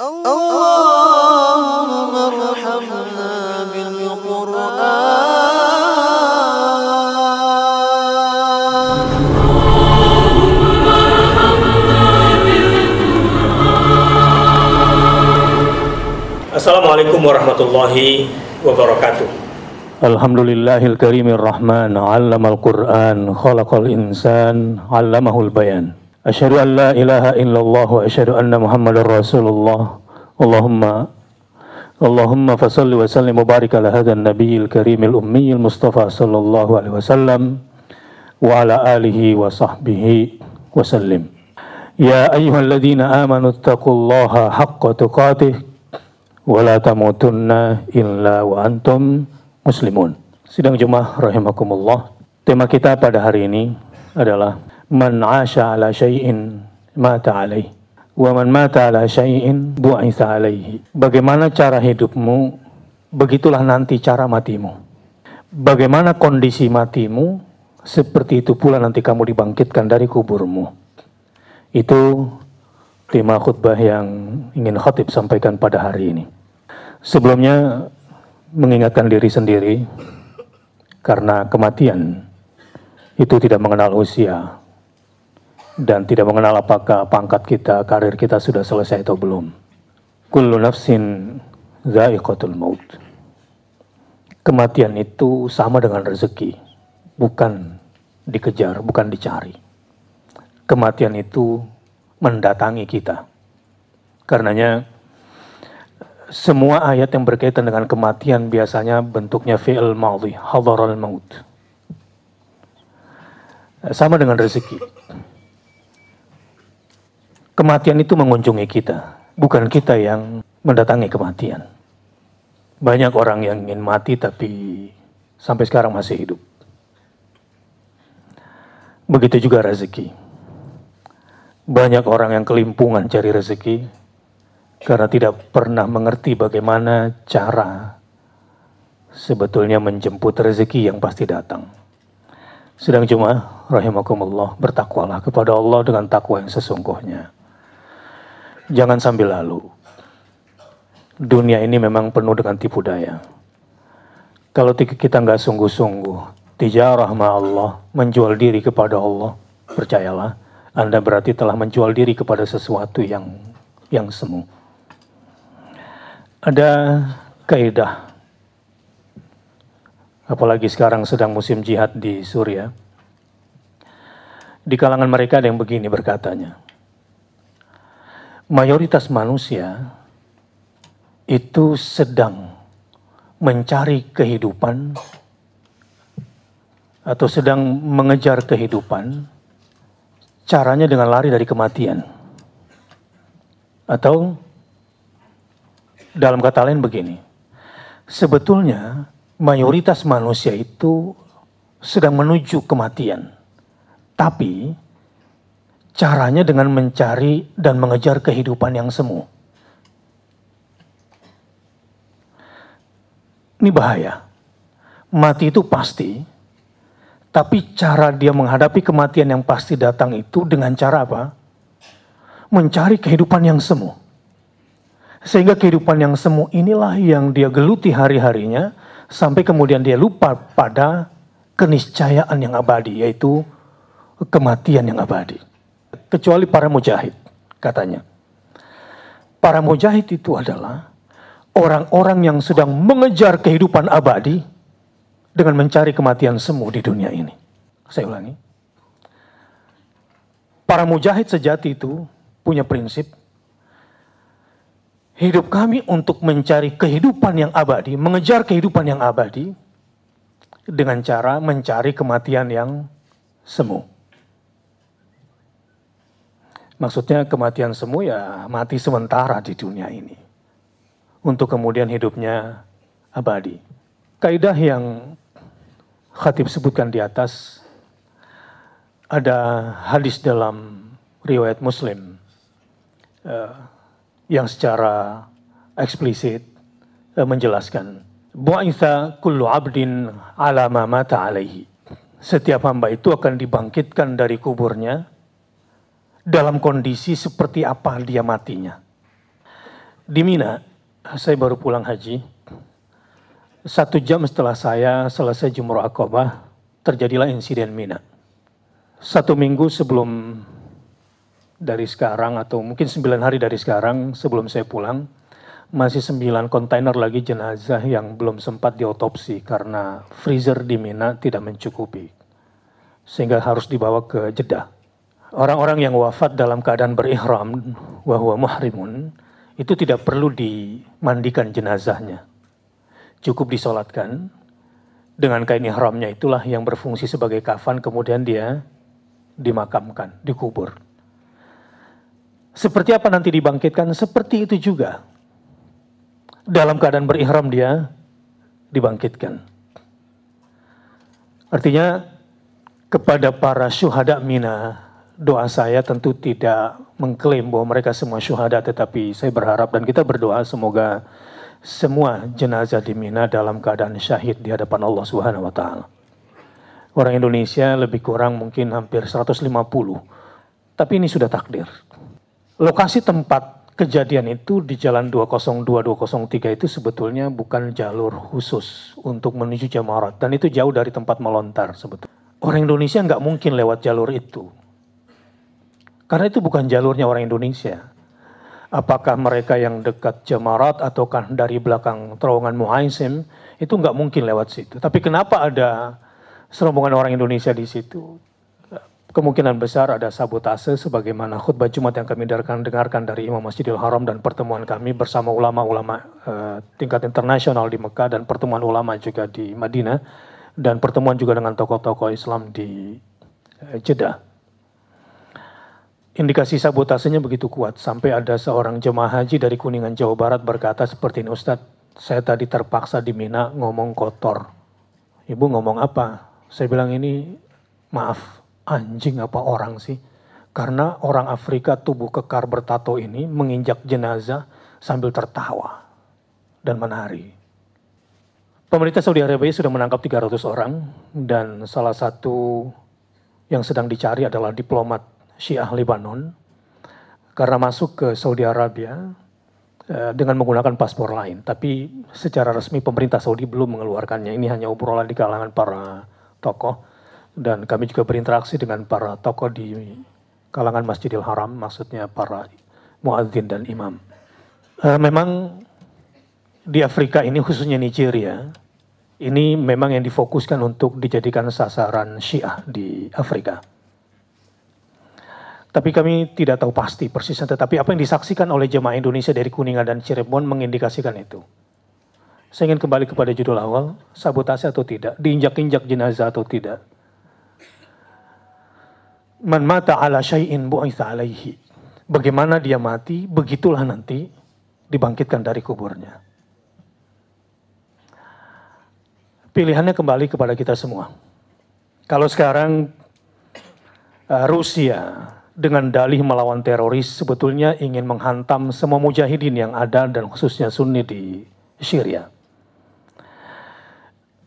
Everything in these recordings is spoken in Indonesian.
اللهم ارحمنا بالقرآن. Assalamualaikum warahmatullahi wabarakatuh. Alhamdulillahil karimir rahman, 'allamal Qur'an, khalaqal insan, 'allamahul bayan. Asyhadu an la ilaha illallah wa asyhadu anna Muhammadar Rasulullah. Allahumma fasalli wa sallim wa barik ala hadzal nabiyil karimil ummiyil mustafa sallallahu alaihi wasallam wa ala alihi wa sahbihi wa sallim. Ya ayyuhalladzina amanu taqullaha haqqa tuqatih wa la tamutunna illa wa antum muslimun. Sidang jemaah rahimakumullah. Tema kita pada hari ini adalah man 'asha 'ala syai'in mata 'alaihi wa man mata 'ala syai'in bu'itsa 'alaihi. Bagaimana cara hidupmu, begitulah nanti cara matimu. Bagaimana kondisi matimu, seperti itu pula nanti kamu dibangkitkan dari kuburmu. Itu tema khutbah yang ingin khatib sampaikan pada hari ini. Sebelumnya mengingatkan diri sendiri, karena kematian itu tidak mengenal usia dan tidak mengenal apakah pangkat kita, karir kita sudah selesai atau belum. Kullu nafsin dha'iqatul maut. Kematian itu sama dengan rezeki, bukan dikejar, bukan dicari. Kematian itu mendatangi kita. Karenanya semua ayat yang berkaitan dengan kematian biasanya bentuknya fi'il madhi, hadaral maut. Sama dengan rezeki. Kematian itu mengunjungi kita, bukan kita yang mendatangi kematian. Banyak orang yang ingin mati tapi sampai sekarang masih hidup. Begitu juga rezeki. Banyak orang yang kelimpungan cari rezeki karena tidak pernah mengerti bagaimana cara sebetulnya menjemput rezeki yang pasti datang. Sedang jemaah rahimakumullah, bertakwalah kepada Allah dengan takwa yang sesungguhnya. Jangan sambil lalu. Dunia ini memang penuh dengan tipu daya. Kalau kita nggak sungguh-sungguh tijarah ma Allah, menjual diri kepada Allah, percayalah, Anda berarti telah menjual diri kepada sesuatu yang semu. Ada kaidah, apalagi sekarang sedang musim jihad di Suriah. Di kalangan mereka ada yang begini berkatanya. Mayoritas manusia itu sedang mencari kehidupan atau sedang mengejar kehidupan, caranya dengan lari dari kematian. Atau dalam kata lain begini, sebetulnya mayoritas manusia itu sedang menuju kematian, tapi caranya dengan mencari dan mengejar kehidupan yang semu. Ini bahaya. Mati itu pasti, tapi cara dia menghadapi kematian yang pasti datang itu dengan cara apa? Mencari kehidupan yang semu. Sehingga kehidupan yang semu inilah yang dia geluti hari-harinya, sampai kemudian dia lupa pada keniscayaan yang abadi, yaitu kematian yang abadi. Kecuali para mujahid, katanya. Para mujahid itu adalah orang-orang yang sedang mengejar kehidupan abadi dengan mencari kematian semu di dunia ini. Saya ulangi. Para mujahid sejati itu punya prinsip, hidup kami untuk mencari kehidupan yang abadi, mengejar kehidupan yang abadi dengan cara mencari kematian yang semu. Maksudnya kematian semu ya mati sementara di dunia ini, untuk kemudian hidupnya abadi. Kaidah yang khatib sebutkan di atas, ada hadis dalam riwayat Muslim yang secara eksplisit menjelaskan, bu'itsa kullu 'abdin 'ala ma mata 'alaihi. Setiap hamba itu akan dibangkitkan dari kuburnya dalam kondisi seperti apa dia matinya. Di Mina, saya baru pulang haji. 1 jam setelah saya selesai Jumrah Aqabah, terjadilah insiden Mina. 1 minggu sebelum dari sekarang, atau mungkin 9 hari dari sekarang sebelum saya pulang, masih 9 kontainer lagi jenazah yang belum sempat diotopsi karena freezer di Mina tidak mencukupi. Sehingga harus dibawa ke Jeddah. Orang-orang yang wafat dalam keadaan berihram, wa huwa muhrimun, itu tidak perlu dimandikan jenazahnya. Cukup disolatkan, dengan kain ihramnya itulah yang berfungsi sebagai kafan, kemudian dia dimakamkan, dikubur. Seperti apa nanti dibangkitkan? Seperti itu juga. Dalam keadaan berihram dia dibangkitkan. Artinya kepada para syuhada Mina, doa saya tentu tidak mengklaim bahwa mereka semua syuhada, tetapi saya berharap dan kita berdoa semoga semua jenazah di Mina dalam keadaan syahid di hadapan Allah Subhanahu wa taala. Orang Indonesia lebih kurang mungkin hampir 150. Tapi ini sudah takdir. Lokasi tempat kejadian itu di Jalan 202-203 itu sebetulnya bukan jalur khusus untuk menuju Jamarat, dan itu jauh dari tempat melontar sebetulnya. Orang Indonesia nggak mungkin lewat jalur itu. Karena itu bukan jalurnya orang Indonesia. Apakah mereka yang dekat Jamarat ataukah dari belakang terowongan Muaisim, itu nggak mungkin lewat situ. Tapi kenapa ada serombongan orang Indonesia di situ? Kemungkinan besar ada sabotase sebagaimana khutbah Jumat yang kami dengarkan dari Imam Masjidil Haram dan pertemuan kami bersama ulama-ulama tingkat internasional di Mekah dan pertemuan ulama juga di Madinah dan pertemuan juga dengan tokoh-tokoh Islam di Jeddah. Indikasi sabotasenya begitu kuat sampai ada seorang jemaah haji dari Kuningan Jawa Barat berkata seperti ini, Ustadz, saya tadi terpaksa di Mina ngomong kotor. Ibu ngomong apa? Saya bilang ini, maaf, anjing apa orang sih? Karena orang Afrika tubuh kekar bertato ini menginjak jenazah sambil tertawa dan menari. Pemerintah Saudi Arabia sudah menangkap 300 orang dan salah satu yang sedang dicari adalah diplomat Syiah Lebanon karena masuk ke Saudi Arabia dengan menggunakan paspor lain. Tapi secara resmi pemerintah Saudi belum mengeluarkannya. Ini hanya obrolan di kalangan para tokoh. Dan kami juga berinteraksi dengan para tokoh di kalangan Masjidil Haram, maksudnya para muadzin dan imam. Memang di Afrika ini, khususnya Nigeria, ini memang yang difokuskan untuk dijadikan sasaran Syiah di Afrika. Tapi kami tidak tahu pasti persisnya, tetapi apa yang disaksikan oleh jemaah Indonesia dari Kuningan dan Cirebon mengindikasikan itu. Saya ingin kembali kepada judul awal, sabotase atau tidak, diinjak-injak jenazah atau tidak. Man mata ala syai'in bu'itha alaihi. Bagaimana dia mati, begitulah nanti dibangkitkan dari kuburnya. Pilihannya kembali kepada kita semua. Kalau sekarang Rusia dengan dalih melawan teroris sebetulnya ingin menghantam semua mujahidin yang ada dan khususnya Sunni di Syria.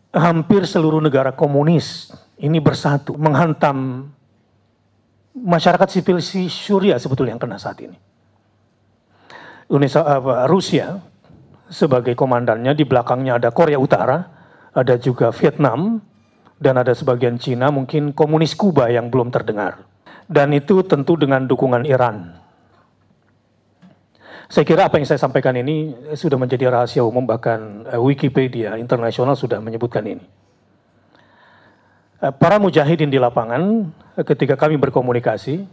Hampir seluruh negara komunis ini bersatu menghantam masyarakat sipil Syria sebetulnya yang kena saat ini. Rusia sebagai komandannya, di belakangnya ada Korea Utara, ada juga Vietnam, dan ada sebagian Cina, mungkin komunis Kuba yang belum terdengar. Dan itu tentu dengan dukungan Iran. Saya kira apa yang saya sampaikan ini sudah menjadi rahasia umum, bahkan Wikipedia internasional sudah menyebutkan ini. Para mujahidin di lapangan ketika kami berkomunikasi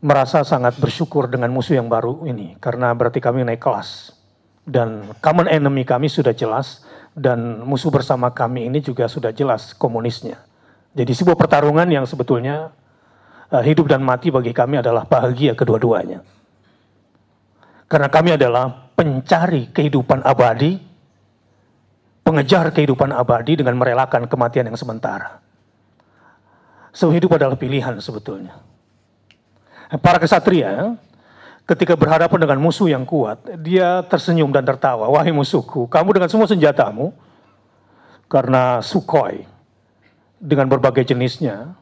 merasa sangat bersyukur dengan musuh yang baru ini, karena berarti kami naik kelas. Dan common enemy kami sudah jelas, dan musuh bersama kami ini juga sudah jelas, komunisnya. Jadi sebuah pertarungan yang sebetulnya hidup dan mati bagi kami adalah bahagia kedua-duanya. Karena kami adalah pencari kehidupan abadi, pengejar kehidupan abadi dengan merelakan kematian yang sementara. So, hidup adalah pilihan sebetulnya. Para kesatria ketika berhadapan dengan musuh yang kuat, dia tersenyum dan tertawa. Wahai musuhku, kamu dengan semua senjatamu, karena Sukhoi dengan berbagai jenisnya,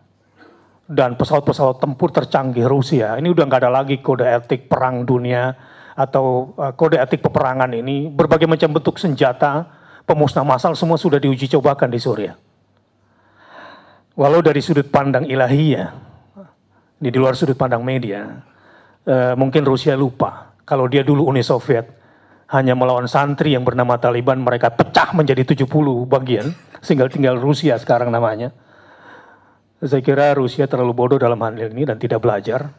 dan pesawat-pesawat tempur tercanggih Rusia, ini udah nggak ada lagi kode etik perang dunia atau kode etik peperangan ini, berbagai macam bentuk senjata, pemusnah massal semua sudah diuji cobakan di Suriah. Walau dari sudut pandang ilahiyah, di luar sudut pandang media, mungkin Rusia lupa kalau dia dulu Uni Soviet hanya melawan santri yang bernama Taliban, mereka pecah menjadi 70 bagian, sehingga tinggal Rusia sekarang namanya. Saya kira Rusia terlalu bodoh dalam hal ini dan tidak belajar.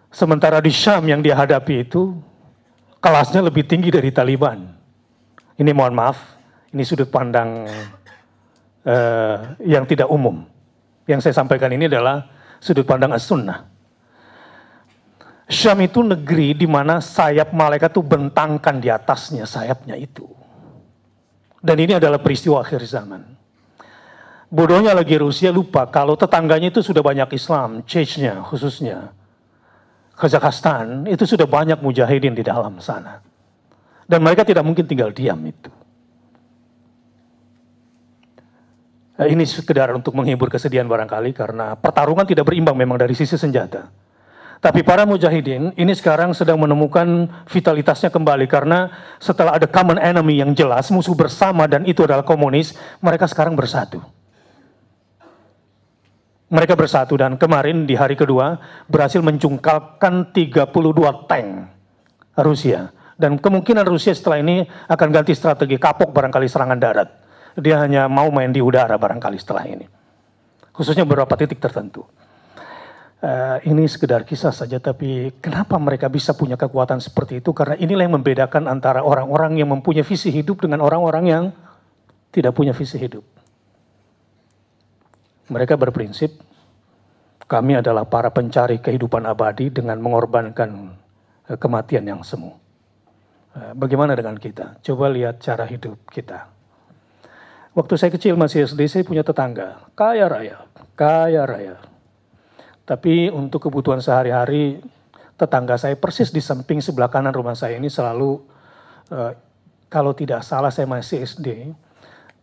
Sementara di Syam yang dia hadapi itu kelasnya lebih tinggi dari Taliban. Ini mohon maaf, ini sudut pandang yang tidak umum. Yang saya sampaikan ini adalah sudut pandang as-sunnah. Syam itu negeri di mana sayap malaikat itu bentangkan di atasnya sayapnya itu. Dan ini adalah peristiwa akhir zaman. Bodohnya lagi Rusia lupa kalau tetangganya itu sudah banyak Islam, Chechnya khususnya. Kazakhstan itu sudah banyak mujahidin di dalam sana. Dan mereka tidak mungkin tinggal diam itu. Ini sekedar untuk menghibur kesedihan barangkali karena pertarungan tidak berimbang memang dari sisi senjata. Tapi para mujahidin ini sekarang sedang menemukan vitalitasnya kembali karena setelah ada common enemy yang jelas, musuh bersama dan itu adalah komunis, mereka sekarang bersatu. Mereka bersatu dan kemarin di hari kedua berhasil mencungkalkan 32 tank Rusia. Dan kemungkinan Rusia setelah ini akan ganti strategi kapok barangkali serangan darat. Dia hanya mau main di udara barangkali setelah ini. Khususnya beberapa titik tertentu. Ini sekedar kisah saja, tapi kenapa mereka bisa punya kekuatan seperti itu? Karena inilah yang membedakan antara orang-orang yang mempunyai visi hidup dengan orang-orang yang tidak punya visi hidup. Mereka berprinsip, kami adalah para pencari kehidupan abadi dengan mengorbankan kematian yang semu. Bagaimana dengan kita? Coba lihat cara hidup kita. Waktu saya kecil masih SD, saya punya tetangga, kaya raya. Tapi untuk kebutuhan sehari-hari, tetangga saya persis di samping sebelah kanan rumah saya ini selalu, kalau tidak salah saya masih SD,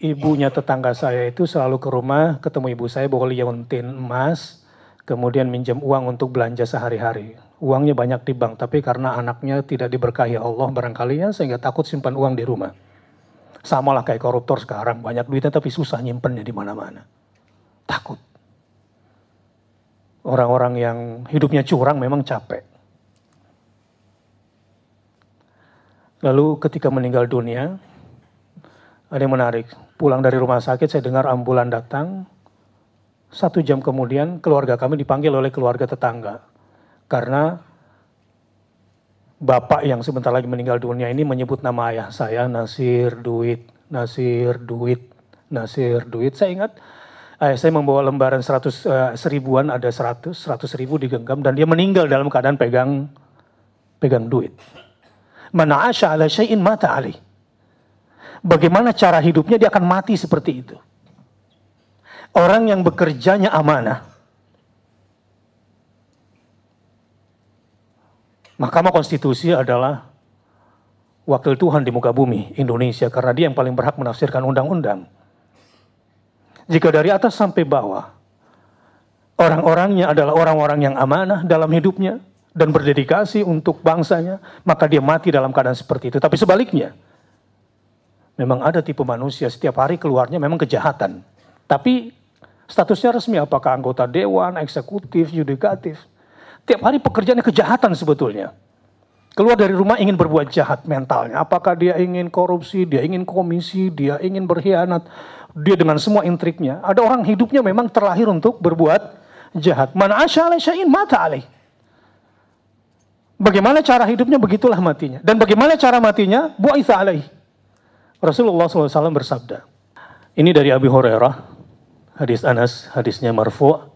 ibunya tetangga saya itu selalu ke rumah, ketemu ibu saya bawa liontin emas, kemudian minjem uang untuk belanja sehari-hari. Uangnya banyak di bank, tapi karena anaknya tidak diberkahi Allah barangkali ya, sehingga takut simpan uang di rumah. Sama lah kayak koruptor sekarang, banyak duitnya tapi susah nyimpennya di mana-mana. Takut. Orang-orang yang hidupnya curang memang capek. Lalu ketika meninggal dunia, ada yang menarik. Pulang dari rumah sakit, saya dengar ambulan datang. 1 jam kemudian, keluarga kami dipanggil oleh keluarga tetangga. Karena bapak yang sebentar lagi meninggal dunia ini menyebut nama ayah saya, Nasir Duit. Saya ingat, ayah saya membawa lembaran 100 seribuan, ada 100 ribu digenggam, dan dia meninggal dalam keadaan pegang duit. Man 'asha 'ala syai'in mata 'alaih. Bagaimana cara hidupnya, dia akan mati seperti itu. Orang yang bekerjanya amanah. Mahkamah Konstitusi adalah wakil Tuhan di muka bumi Indonesia karena dia yang paling berhak menafsirkan undang-undang. Jika dari atas sampai bawah, orang-orangnya adalah orang-orang yang amanah dalam hidupnya dan berdedikasi untuk bangsanya, maka dia mati dalam keadaan seperti itu. Tapi sebaliknya, memang ada tipe manusia setiap hari keluarnya memang kejahatan. Tapi statusnya resmi apakah anggota dewan, eksekutif, yudikatif. Tiap hari pekerjaannya kejahatan sebetulnya. Keluar dari rumah ingin berbuat jahat mentalnya. Apakah dia ingin korupsi, dia ingin komisi, dia ingin berkhianat. Dia dengan semua intriknya. Ada orang hidupnya memang terlahir untuk berbuat jahat. Man 'asha 'ala syai'in mata 'alaih. Bagaimana cara hidupnya, begitulah matinya. Dan bagaimana cara matinya? Bu'itsa 'alaih. Rasulullah SAW bersabda. Ini dari Abi Hurairah. Hadis Anas, hadisnya marfu'.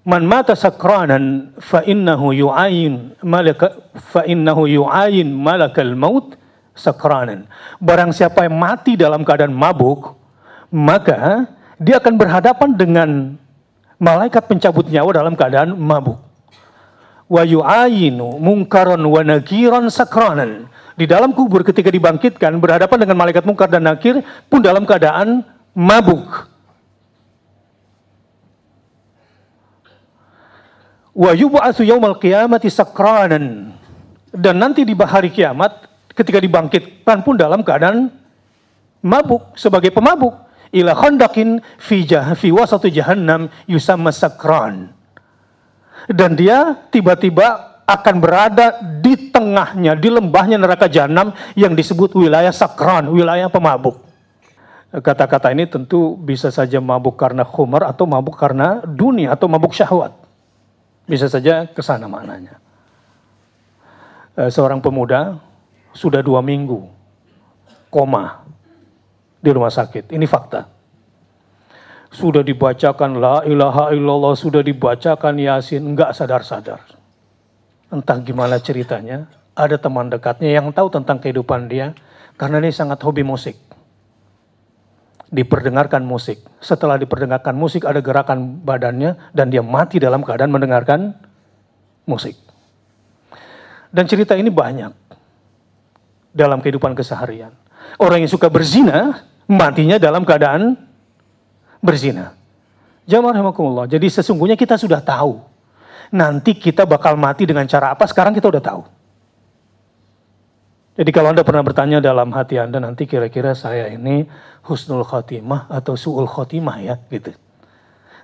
Man mata sakranan fa innahu yu'ayin malakal maut sakranan. Barang siapa yang mati dalam keadaan mabuk, maka dia akan berhadapan dengan malaikat pencabut nyawa dalam keadaan mabuk. Wa yu'ayinu munkaran wa nakiran sakranan. Di dalam kubur ketika dibangkitkan berhadapan dengan malaikat mungkar dan nakir pun dalam keadaan mabuk. Wa yub'atsu yaumal qiyamati sakranan. Dan nanti di hari kiamat, ketika dibangkitkan pun dalam keadaan mabuk, sebagai pemabuk. Ila khandakin fi wasatu jahannam yusamma sakran. Dan dia tiba-tiba akan berada di tengahnya, di lembahnya neraka jahanam yang disebut wilayah sakran, wilayah pemabuk. Kata-kata ini tentu bisa saja mabuk karena khumar atau mabuk karena dunia atau mabuk syahwat. Bisa saja kesana maknanya. Seorang pemuda sudah 2 minggu koma di rumah sakit. Ini fakta. Sudah dibacakan la ilaha illallah, sudah dibacakan yasin, enggak sadar-sadar. Entah gimana ceritanya, ada teman dekatnya yang tahu tentang kehidupan dia, karena dia sangat hobi musik. Diperdengarkan musik. Setelah diperdengarkan musik, ada gerakan badannya, dan dia mati dalam keadaan mendengarkan musik. Dan cerita ini banyak dalam kehidupan keseharian. Orang yang suka berzina, matinya dalam keadaan berzina. Jamaah rahimakumullah. Jadi sesungguhnya kita sudah tahu. Nanti kita bakal mati dengan cara apa, sekarang kita udah tahu. Jadi kalau Anda pernah bertanya dalam hati Anda, nanti kira-kira saya ini husnul khotimah atau su'ul khotimah ya, gitu.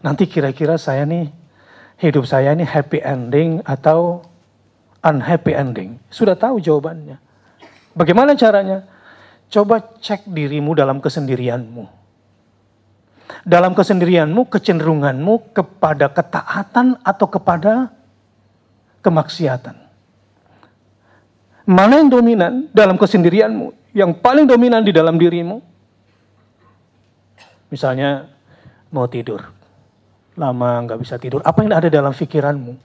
Nanti kira-kira saya nih, hidup saya ini happy ending atau unhappy ending. Sudah tahu jawabannya. Bagaimana caranya? Coba cek dirimu dalam kesendirianmu. Dalam kesendirianmu, kecenderunganmu kepada ketaatan atau kepada kemaksiatan. Mana yang dominan dalam kesendirianmu? Yang paling dominan di dalam dirimu? Misalnya mau tidur. Lama nggak bisa tidur. Apa yang ada dalam pikiranmu?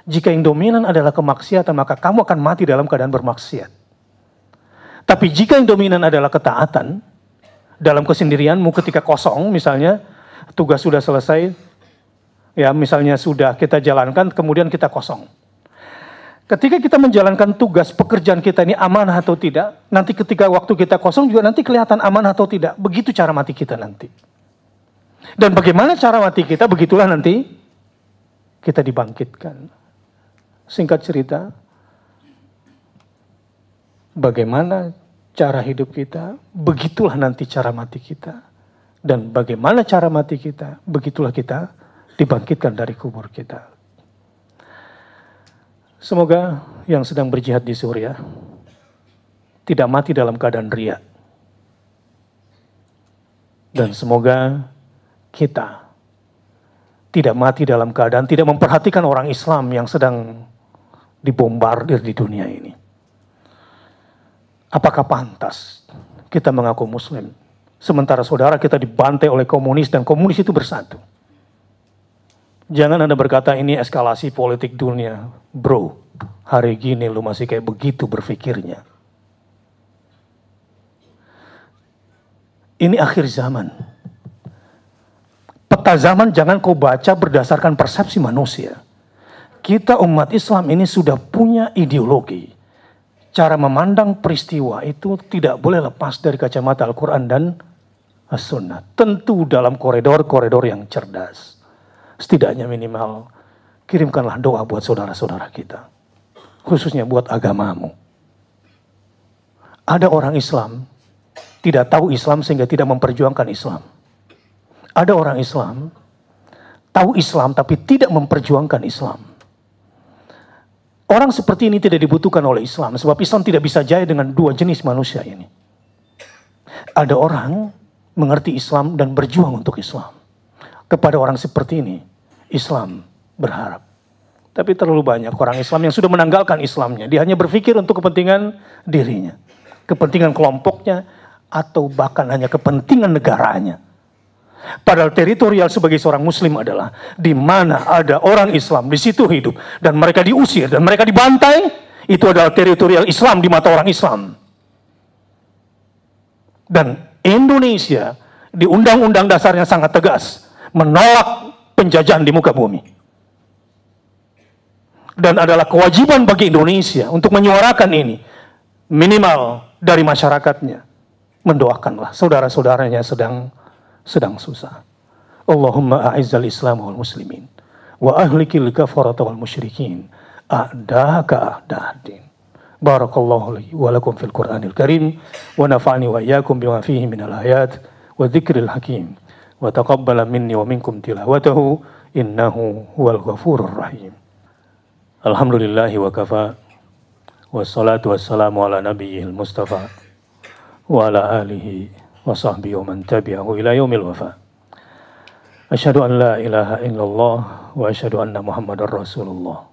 Jika yang dominan adalah kemaksiatan, maka kamu akan mati dalam keadaan bermaksiat. Tapi jika yang dominan adalah ketaatan, dalam kesendirianmu ketika kosong misalnya, tugas sudah selesai, ya misalnya sudah kita jalankan, kemudian kita kosong. Ketika kita menjalankan tugas pekerjaan kita ini amanah atau tidak, nanti ketika waktu kita kosong juga nanti kelihatan amanah atau tidak. Begitu cara mati kita nanti. Dan bagaimana cara mati kita, begitulah nanti kita dibangkitkan. Singkat cerita, bagaimana cara hidup kita, begitulah nanti cara mati kita. Dan bagaimana cara mati kita, begitulah kita dibangkitkan dari kubur kita. Semoga yang sedang berjihad di Suriah tidak mati dalam keadaan riya. Dan semoga kita tidak mati dalam keadaan tidak memperhatikan orang Islam yang sedang dibombardir di dunia ini. Apakah pantas kita mengaku muslim, sementara saudara kita dibantai oleh komunis dan komunis itu bersatu? Jangan Anda berkata ini eskalasi politik dunia. Bro, hari gini lu masih kayak begitu berpikirnya. Ini akhir zaman. Peta zaman jangan kau baca berdasarkan persepsi manusia. Kita umat Islam ini sudah punya ideologi. Cara memandang peristiwa itu tidak boleh lepas dari kacamata Al-Quran dan As-Sunnah. Tentu dalam koridor-koridor yang cerdas. Setidaknya minimal kirimkanlah doa buat saudara-saudara kita. Khususnya buat agamamu. Ada orang Islam tidak tahu Islam sehingga tidak memperjuangkan Islam. Ada orang Islam tahu Islam tapi tidak memperjuangkan Islam. Orang seperti ini tidak dibutuhkan oleh Islam sebab Islam tidak bisa jaya dengan dua jenis manusia ini. Ada orang mengerti Islam dan berjuang untuk Islam. Kepada orang seperti ini, Islam berharap. Tapi terlalu banyak orang Islam yang sudah menanggalkan Islamnya. Dia hanya berpikir untuk kepentingan dirinya. Kepentingan kelompoknya, atau bahkan hanya kepentingan negaranya. Padahal teritorial sebagai seorang Muslim adalah di mana ada orang Islam, di situ hidup. Dan mereka diusir, dan mereka dibantai, itu adalah teritorial Islam di mata orang Islam. Dan Indonesia, di undang-undang dasarnya sangat tegas. Menolak penjajahan di muka bumi. Dan adalah kewajiban bagi Indonesia untuk menyuarakan ini. Minimal dari masyarakatnya. Mendoakanlah saudara-saudaranya sedang susah. Allahumma a'izzal islam wal muslimin. Wa ahlikil kafarata wal musyrikin. A'daka a'da'adin. Barakallahu li wa lakum fil Qur'anil Karim wa nafa'ani wa iyyakum bima fihi minal ayat wa dzikril hakim wa taqabbala minni wa minkum tilawatahu innahu huwal ghafurur rahim. Alhamdulillahi wa kafa wassalatu wassalamu ala nabiyyil mustafa wa ala alihi wa sahbihi wa man tabi'ahu ila yaumil wafa. Asyhadu an la ilaha illallah wa asyhadu anna Muhammadar Rasulullah.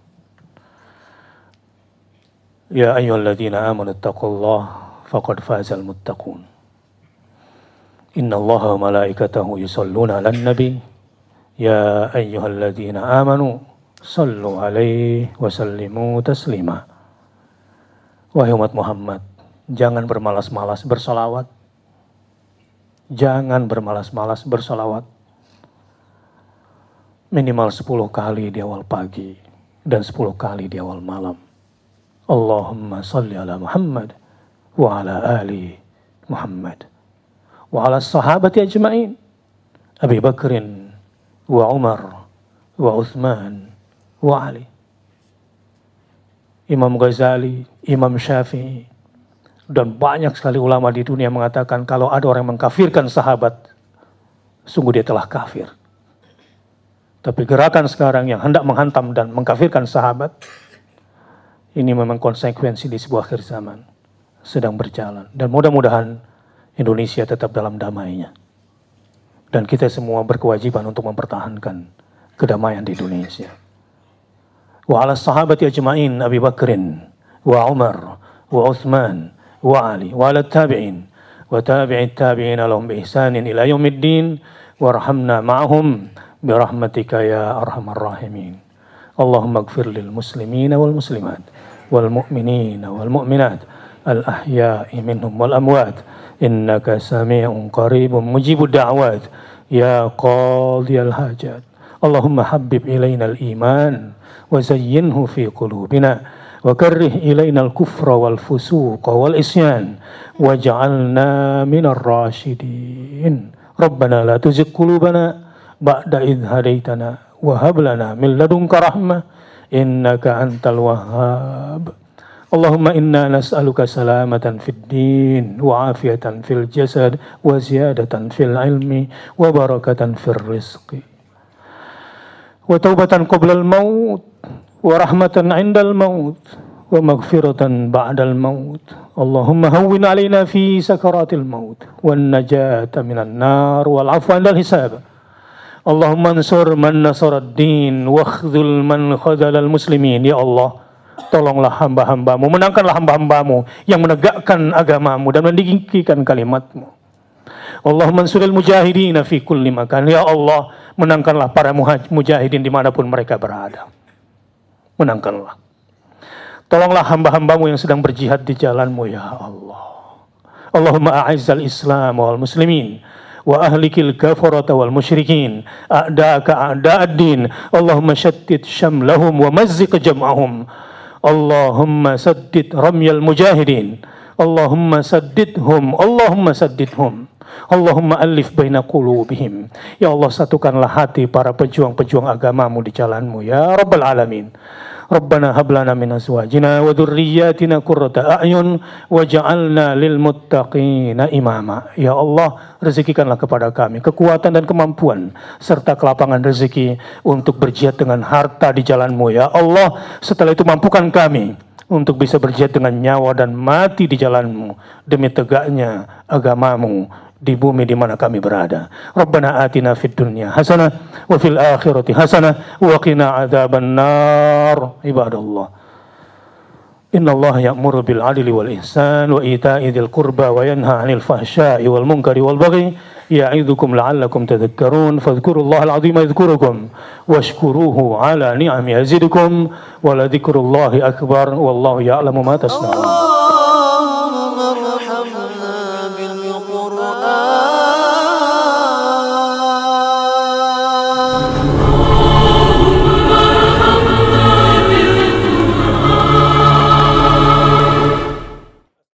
Ya ayyuhalladzina amanu taqullaha faqad fazal muttaqun. Innallaha wa malaikatahu yusholluna 'alan nabi. Ya ayyuhalladzina amanu sallu 'alaihi wa sallimu taslima. Wahai umat Muhammad, jangan bermalas-malas bersalawat. Jangan bermalas-malas bersalawat. Minimal 10 kali di awal pagi dan 10 kali di awal malam. Allahumma salli ala Muhammad wa ala ali Muhammad wa ala sahabati ajma'in Abi Bakrin wa Umar wa Uthman wa Ali. Imam Ghazali, Imam Syafi'i, dan banyak sekali ulama di dunia mengatakan kalau ada orang yang mengkafirkan sahabat, sungguh dia telah kafir. Tapi gerakan sekarang yang hendak menghantam dan mengkafirkan sahabat, ini memang konsekuensi di sebuah akhir zaman sedang berjalan. Dan mudah-mudahan Indonesia tetap dalam damainya. Dan kita semua berkewajiban untuk mempertahankan kedamaian di Indonesia. Wa ala sahabati ajma'in Abi Bakrin wa Umar wa Uthman wa Ali wa ala tabi'in wa tabi'it tabi'in lahum bi ihsanin ila yaumiddin warhamna ma'hum birahmatika ya arhamar rahimin. Allahumma ighfir lil muslimina wal muslimat wal mu'minina wal mu'minat al ahya'i minhum wal amwat innaka sami'un qaribun mujibud da'wat ya qadiyal hajat. Allahumma habbib ilaina al iman wa zayyinhu fi qulubina wa karrih ilaina al kufra wal fusuqa wal isyan waj'alna minar rasyidin. Rabbana la tuzigh qulubana ba'da idh hadaitana wa hab lana min ladunka rahmah innaka antal wahhab. Allahumma inna nas'aluka salamatan fid din wa afiyatan fil jasad wa ziyadatan fil ilmi wa barakatan fil rizqi wa taubatan qabla al maut wa rahmatan 'indal maut wa maghfiratan ba'dal maut. Allahumma hawwin 'alaina fi sakaratil maut wan najata minan nar wal 'afwa 'indal hisab. Allahumma ansur man nasarad din wa khzul man khazalal muslimin. Ya Allah, tolonglah hamba-hambamu, menangkanlah hamba-hambamu yang menegakkan agamamu dan meninggikan kalimatmu. Allahumma ansuril mujahidin fi kulli makan. Ya Allah, menangkanlah para mujahidin dimanapun mereka berada. Menangkanlah. Tolonglah hamba-hambamu yang sedang berjihad di jalanmu, ya Allah. Allahumma a'izzal islam wal muslimin wa ahlikil kafarata wal musyrikin a'da'aka a'da'ad-din. Allahumma shattit syamlahum wa mazziq jam'ahum. Allahumma saddid ramyal mujahidin. Allahumma saddidhum. Allahumma saddidhum. Allahumma alif baina qulubihim. Ya Allah, satukanlah hati para pejuang-pejuang agamamu di jalanmu, ya Rabbal Alamin. Rabbana hablana min azwajina wa dhurriyyatina qurrata a'yun waj'alna lil muttaqina imama. Ya Allah, rezekikanlah kepada kami kekuatan dan kemampuan serta kelapangan rezeki untuk berjihad dengan harta di jalanmu, ya Allah. Setelah itu mampukan kami untuk bisa berjihad dengan nyawa dan mati di jalanmu demi tegaknya agamamu di bumi di mana kami berada. Rabbana atina fid dunya hasanah wa fil akhirati hasanah wa qina adzaban nar. Ibadallah, innallaha ya'muru bil 'adli wal ihsan wa ita'i dzil qurba wa yanha 'anil fahsya'i wal munkari wal baghi ya'idzukum la'allakum tadhakkarun. Fadhkurullahal 'azima yadhkurukum washkuruhu 'ala ni'amihi yazidukum wa la dzikrullahi akbar wallahu ya'lamu ma tasna'un.